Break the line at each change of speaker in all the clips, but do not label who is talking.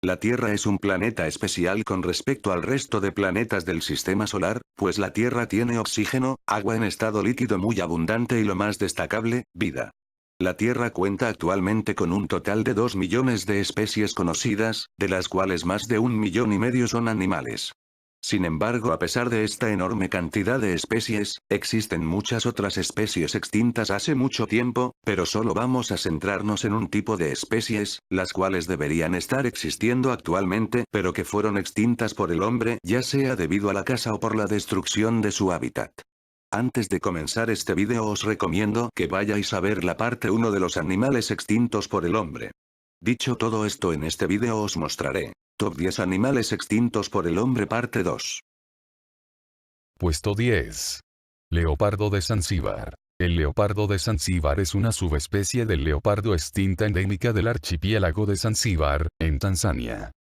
La Tierra es un planeta especial con respecto al resto de planetas del sistema solar, pues la Tierra tiene oxígeno, agua en estado líquido muy abundante y lo más destacable, vida. La Tierra cuenta actualmente con un total de 2 millones de especies conocidas, de las cuales más de 1,5 millones son animales. Sin embargo, a pesar de esta enorme cantidad de especies, existen muchas otras especies extintas hace mucho tiempo, pero solo vamos a centrarnos en un tipo de especies, las cuales deberían estar existiendo actualmente, pero que fueron extintas por el hombre, ya sea debido a la caza o por la destrucción de su hábitat. Antes de comenzar este vídeo os recomiendo que vayáis a ver la parte 1 de los animales extintos por el hombre. Dicho todo esto, en este vídeo os mostraré Top 10 animales extintos por el hombre parte 2.
Puesto 10. Leopardo de Zanzíbar. El leopardo de Zanzíbar es una subespecie del leopardo extinta endémica del archipiélago de Zanzíbar, en Tanzania.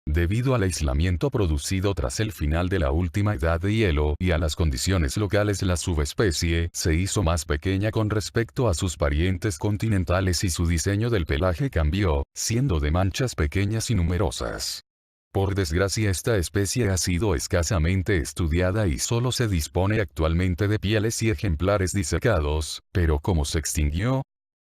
Debido al aislamiento producido tras el final de la última edad de hielo y a las condiciones locales, la subespecie se hizo más pequeña con respecto a sus parientes continentales y su diseño del pelaje cambió, siendo de manchas pequeñas y numerosas. Por desgracia, esta especie ha sido escasamente estudiada y solo se dispone actualmente de pieles y ejemplares disecados, pero ¿cómo se extinguió?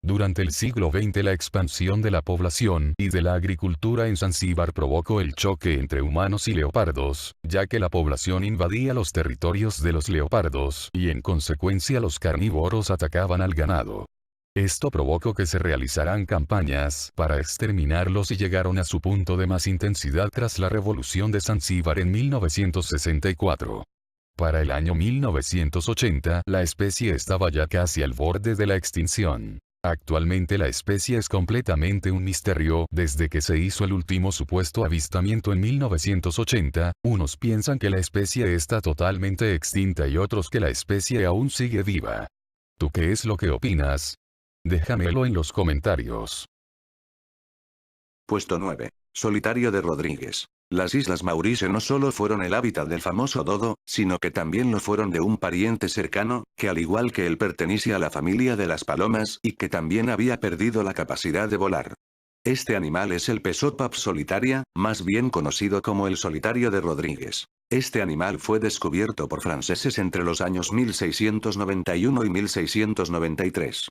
Durante el siglo XX, la expansión de la población y de la agricultura en Zanzíbar provocó el choque entre humanos y leopardos, ya que la población invadía los territorios de los leopardos y en consecuencia los carnívoros atacaban al ganado. Esto provocó que se realizaran campañas para exterminarlos y llegaron a su punto de más intensidad tras la revolución de Zanzíbar en 1964. Para el año 1980, la especie estaba ya casi al borde de la extinción. Actualmente la especie es completamente un misterio. Desde que se hizo el último supuesto avistamiento en 1980, unos piensan que la especie está totalmente extinta y otros que la especie aún sigue viva. ¿Tú qué es lo que opinas? Déjamelo en los comentarios.
Puesto 9. Solitario de Rodríguez. Las Islas Mauricio no solo fueron el hábitat del famoso dodo, sino que también lo fueron de un pariente cercano, que al igual que él pertenecía a la familia de las palomas y que también había perdido la capacidad de volar. Este animal es el Pesopaps solitaria, más bien conocido como el solitario de Rodríguez. Este animal fue descubierto por franceses entre los años 1691 y 1693.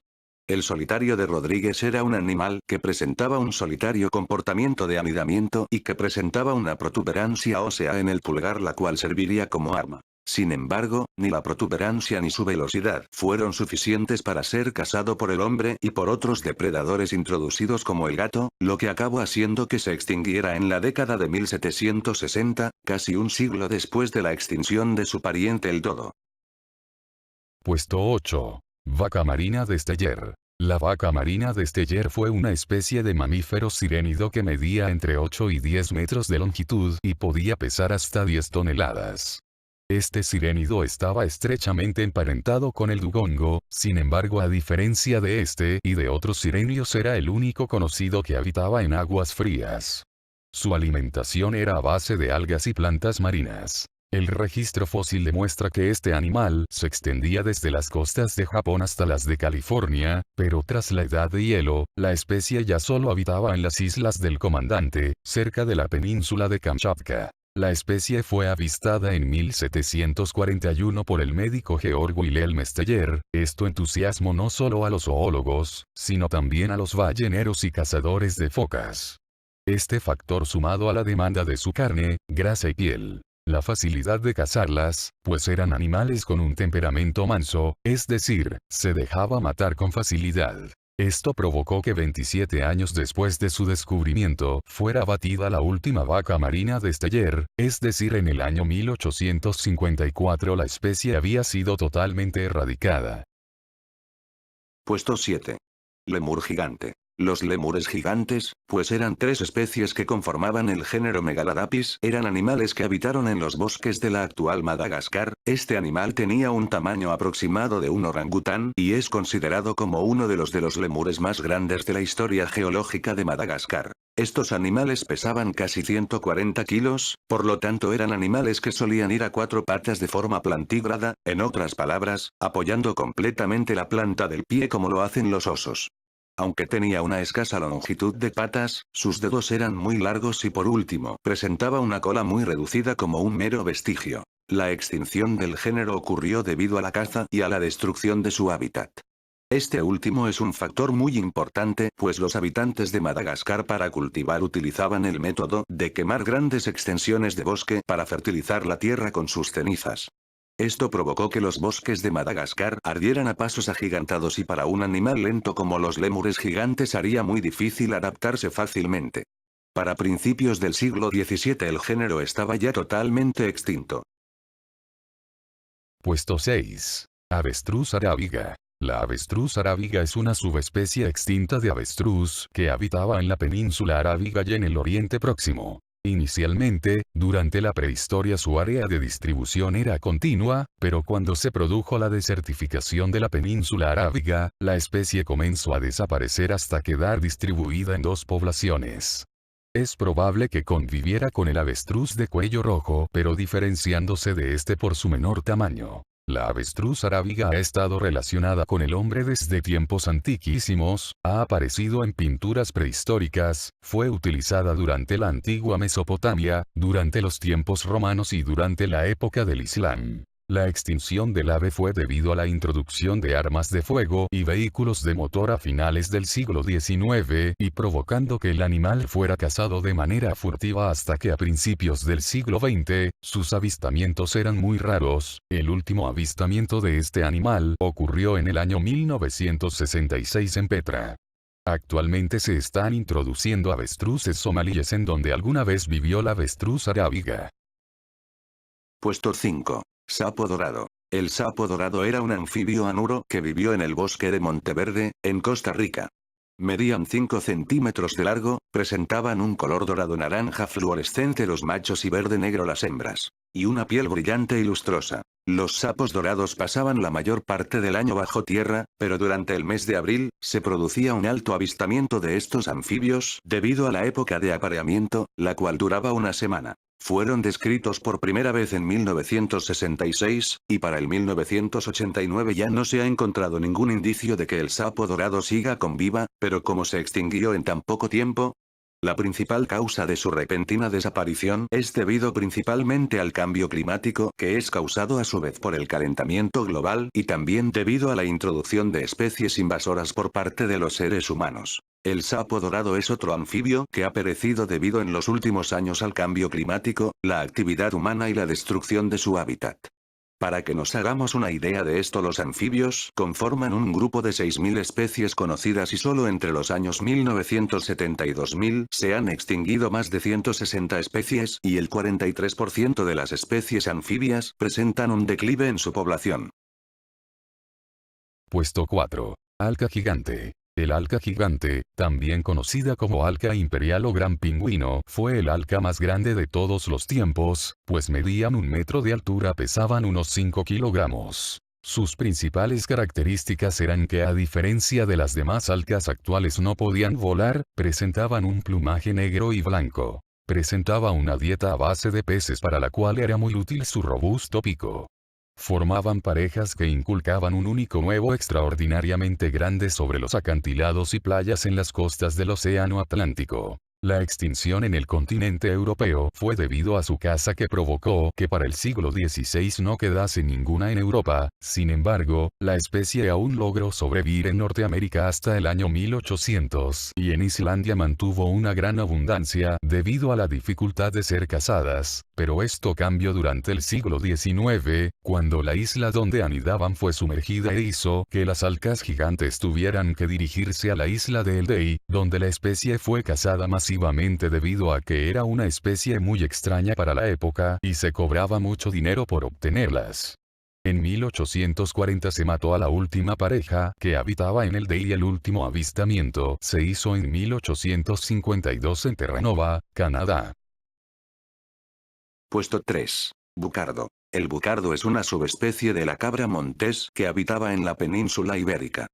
El solitario de Rodríguez era un animal que presentaba un solitario comportamiento de anidamiento y que presentaba una protuberancia ósea en el pulgar, la cual serviría como arma. Sin embargo, ni la protuberancia ni su velocidad fueron suficientes para ser cazado por el hombre y por otros depredadores introducidos como el gato, lo que acabó haciendo que se extinguiera en la década de 1760, casi un siglo después de la extinción de su pariente el dodo.
Puesto 8. Vaca marina de Steller. La vaca marina de Steller fue una especie de mamífero sirénido que medía entre 8 y 10 metros de longitud y podía pesar hasta 10 toneladas. Este sirénido estaba estrechamente emparentado con el dugongo, sin embargo, a diferencia de este y de otros sirenios, era el único conocido que habitaba en aguas frías. Su alimentación era a base de algas y plantas marinas. El registro fósil demuestra que este animal se extendía desde las costas de Japón hasta las de California, pero tras la edad de hielo, la especie ya solo habitaba en las islas del Comandante, cerca de la península de Kamchatka. La especie fue avistada en 1741 por el médico Georg Wilhelm Steller. Esto entusiasmó no solo a los zoólogos, sino también a los balleneros y cazadores de focas. Este factor, sumado a la demanda de su carne, grasa y piel, la facilidad de cazarlas, pues eran animales con un temperamento manso, es decir, se dejaba matar con facilidad. Esto provocó que 27 años después de su descubrimiento, fuera abatida la última vaca marina de Steller, es decir, en el año 1854 la especie había sido totalmente erradicada.
Puesto 7. Lemur gigante. Los lemures gigantes, pues eran 3 especies que conformaban el género Megaladapis, eran animales que habitaron en los bosques de la actual Madagascar. Este animal tenía un tamaño aproximado de un orangután y es considerado como uno de los lemures más grandes de la historia geológica de Madagascar. Estos animales pesaban casi 140 kilos, por lo tanto eran animales que solían ir a 4 patas de forma plantígrada, en otras palabras, apoyando completamente la planta del pie como lo hacen los osos. Aunque tenía una escasa longitud de patas, sus dedos eran muy largos y por último, presentaba una cola muy reducida como un mero vestigio. La extinción del género ocurrió debido a la caza y a la destrucción de su hábitat. Este último es un factor muy importante, pues los habitantes de Madagascar para cultivar utilizaban el método de quemar grandes extensiones de bosque para fertilizar la tierra con sus cenizas. Esto provocó que los bosques de Madagascar ardieran a pasos agigantados y para un animal lento como los lémures gigantes haría muy difícil adaptarse fácilmente. Para principios del siglo XVII el género estaba ya totalmente extinto.
Puesto 6. Avestruz arábiga. La avestruz arábiga es una subespecie extinta de avestruz que habitaba en la península arábiga y en el Oriente Próximo. Inicialmente, durante la prehistoria su área de distribución era continua, pero cuando se produjo la desertificación de la península arábiga, la especie comenzó a desaparecer hasta quedar distribuida en dos poblaciones. Es probable que conviviera con el avestruz de cuello rojo, pero diferenciándose de este por su menor tamaño. La avestruz arábiga ha estado relacionada con el hombre desde tiempos antiquísimos, ha aparecido en pinturas prehistóricas, fue utilizada durante la antigua Mesopotamia, durante los tiempos romanos y durante la época del Islam. La extinción del ave fue debido a la introducción de armas de fuego y vehículos de motor a finales del siglo XIX, y provocando que el animal fuera cazado de manera furtiva hasta que a principios del siglo XX, sus avistamientos eran muy raros. El último avistamiento de este animal ocurrió en el año 1966 en Petra. Actualmente se están introduciendo avestruces somalíes en donde alguna vez vivió la avestruz arábiga.
Puesto 5. Sapo dorado. El sapo dorado era un anfibio anuro que vivió en el bosque de Monteverde, en Costa Rica. Medían 5 centímetros de largo, presentaban un color dorado naranja fluorescente los machos y verde negro las hembras, y una piel brillante y lustrosa. Los sapos dorados pasaban la mayor parte del año bajo tierra, pero durante el mes de abril, se producía un alto avistamiento de estos anfibios debido a la época de apareamiento, la cual duraba una semana. Fueron descritos por primera vez en 1966, y para el 1989 ya no se ha encontrado ningún indicio de que el sapo dorado siga con vida, pero como se extinguió en tan poco tiempo, la principal causa de su repentina desaparición es debido principalmente al cambio climático que es causado a su vez por el calentamiento global y también debido a la introducción de especies invasoras por parte de los seres humanos. El sapo dorado es otro anfibio que ha perecido debido en los últimos años al cambio climático, la actividad humana y la destrucción de su hábitat. Para que nos hagamos una idea de esto, los anfibios conforman un grupo de 6.000 especies conocidas y solo entre los años 1970 y 2000 se han extinguido más de 160 especies y el 43% de las especies anfibias presentan un declive en su población.
Puesto 4. Alca gigante. El alca gigante, también conocida como alca imperial o gran pingüino, fue el alca más grande de todos los tiempos, pues medían 1 metro de altura, pesaban unos 5 kilogramos. Sus principales características eran que a diferencia de las demás alcas actuales no podían volar, presentaban un plumaje negro y blanco. Presentaba una dieta a base de peces para la cual era muy útil su robusto pico. Formaban parejas que inculcaban un único huevo extraordinariamente grande sobre los acantilados y playas en las costas del Océano Atlántico. La extinción en el continente europeo fue debido a su caza que provocó que para el siglo XVI no quedase ninguna en Europa. Sin embargo, la especie aún logró sobrevivir en Norteamérica hasta el año 1800 y en Islandia mantuvo una gran abundancia debido a la dificultad de ser cazadas, pero esto cambió durante el siglo XIX, cuando la isla donde anidaban fue sumergida e hizo que las alcas gigantes tuvieran que dirigirse a la isla de Eldey, donde la especie fue cazada masivamente debido a que era una especie muy extraña para la época y se cobraba mucho dinero por obtenerlas. En 1840 se mató a la última pareja que habitaba en Eldey y el último avistamiento se hizo en 1852 en Terranova, Canadá.
Puesto 3. Bucardo. El bucardo es una subespecie de la cabra montés que habitaba en la península ibérica.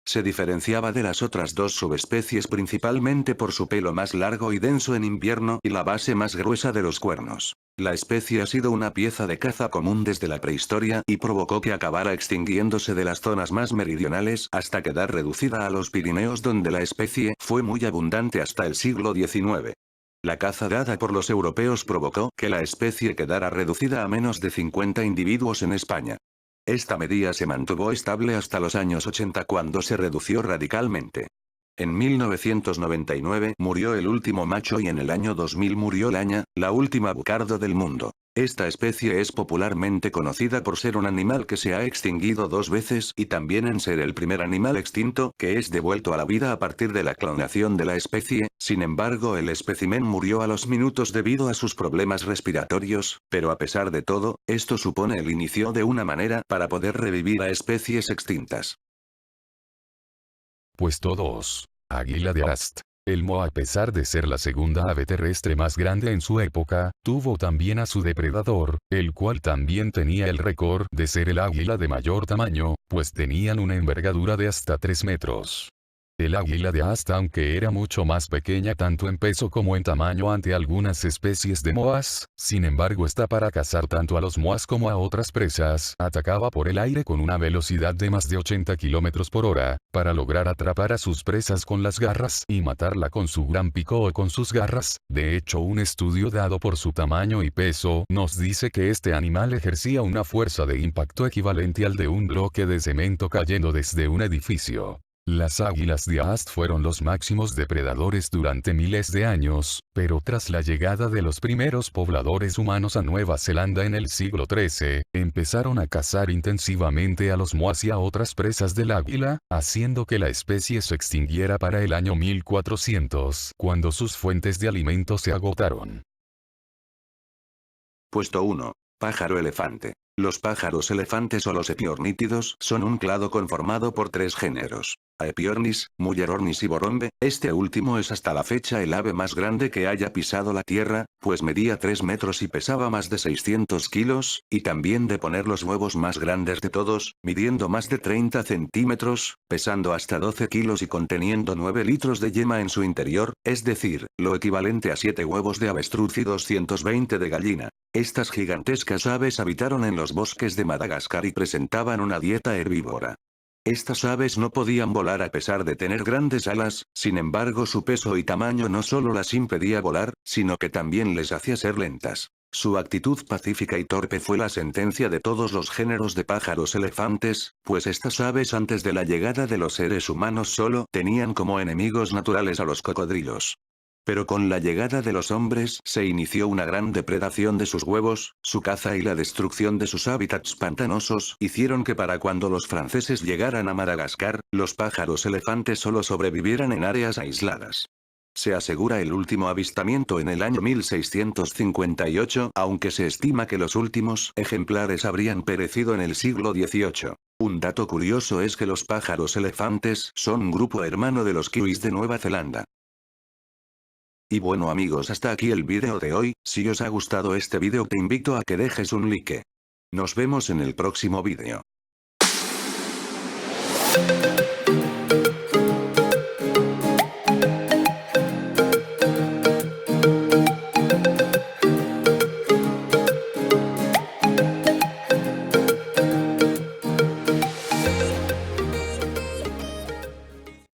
Se diferenciaba de las otras dos subespecies principalmente por su pelo más largo y denso en invierno y la base más gruesa de los cuernos. La especie ha sido una pieza de caza común desde la prehistoria y provocó que acabara extinguiéndose de las zonas más meridionales hasta quedar reducida a los Pirineos, donde la especie fue muy abundante hasta el siglo XIX. La caza dada por los europeos provocó que la especie quedara reducida a menos de 50 individuos en España. Esta medida se mantuvo estable hasta los años 80 cuando se redució radicalmente. En 1999 murió el último macho y en el año 2000 murió la ña, la última bucardo del mundo. Esta especie es popularmente conocida por ser un animal que se ha extinguido 2 veces y también en ser el primer animal extinto que es devuelto a la vida a partir de la clonación de la especie. Sin embargo, el espécimen murió a los minutos debido a sus problemas respiratorios, pero a pesar de todo, esto supone el inicio de una manera para poder revivir a especies extintas.
Puesto 2. Águila de Ast. El moa, a pesar de ser la segunda ave terrestre más grande en su época, tuvo también a su depredador, el cual también tenía el récord de ser el águila de mayor tamaño, pues tenían una envergadura de hasta 3 metros. El águila de Ast, aunque era mucho más pequeña tanto en peso como en tamaño ante algunas especies de moas, sin embargo está para cazar tanto a los moas como a otras presas, atacaba por el aire con una velocidad de más de 80 km por hora, para lograr atrapar a sus presas con las garras y matarla con su gran pico o con sus garras. De hecho, un estudio dado por su tamaño y peso nos dice que este animal ejercía una fuerza de impacto equivalente al de un bloque de cemento cayendo desde un edificio. Las águilas de Ast fueron los máximos depredadores durante miles de años, pero tras la llegada de los primeros pobladores humanos a Nueva Zelanda en el siglo XIII, empezaron a cazar intensivamente a los moas y a otras presas del águila, haciendo que la especie se extinguiera para el año 1400, cuando sus fuentes de alimento se agotaron.
Puesto 1. Pájaro elefante. Los pájaros elefantes o los epiornítidos son un clado conformado por 3 géneros: Aepiornis, Muyerornis y Borombe. Este último es hasta la fecha el ave más grande que haya pisado la tierra, pues medía 3 metros y pesaba más de 600 kilos, y también de poner los huevos más grandes de todos, midiendo más de 30 centímetros, pesando hasta 12 kilos y conteniendo 9 litros de yema en su interior, es decir, lo equivalente a 7 huevos de avestruz y 220 de gallina. Estas gigantescas aves habitaron en los bosques de Madagascar y presentaban una dieta herbívora. Estas aves no podían volar a pesar de tener grandes alas, sin embargo su peso y tamaño no solo las impedía volar, sino que también les hacía ser lentas. Su actitud pacífica y torpe fue la sentencia de todos los géneros de pájaros elefantes, pues estas aves antes de la llegada de los seres humanos solo tenían como enemigos naturales a los cocodrilos. Pero con la llegada de los hombres se inició una gran depredación de sus huevos, su caza y la destrucción de sus hábitats pantanosos hicieron que para cuando los franceses llegaran a Madagascar, los pájaros elefantes solo sobrevivieran en áreas aisladas. Se asegura el último avistamiento en el año 1658, aunque se estima que los últimos ejemplares habrían perecido en el siglo XVIII. Un dato curioso es que los pájaros elefantes son un grupo hermano de los kiwis de Nueva Zelanda. Y bueno amigos, hasta aquí el vídeo de hoy. Si os ha gustado este vídeo te invito a que dejes un like. Nos vemos en el próximo vídeo.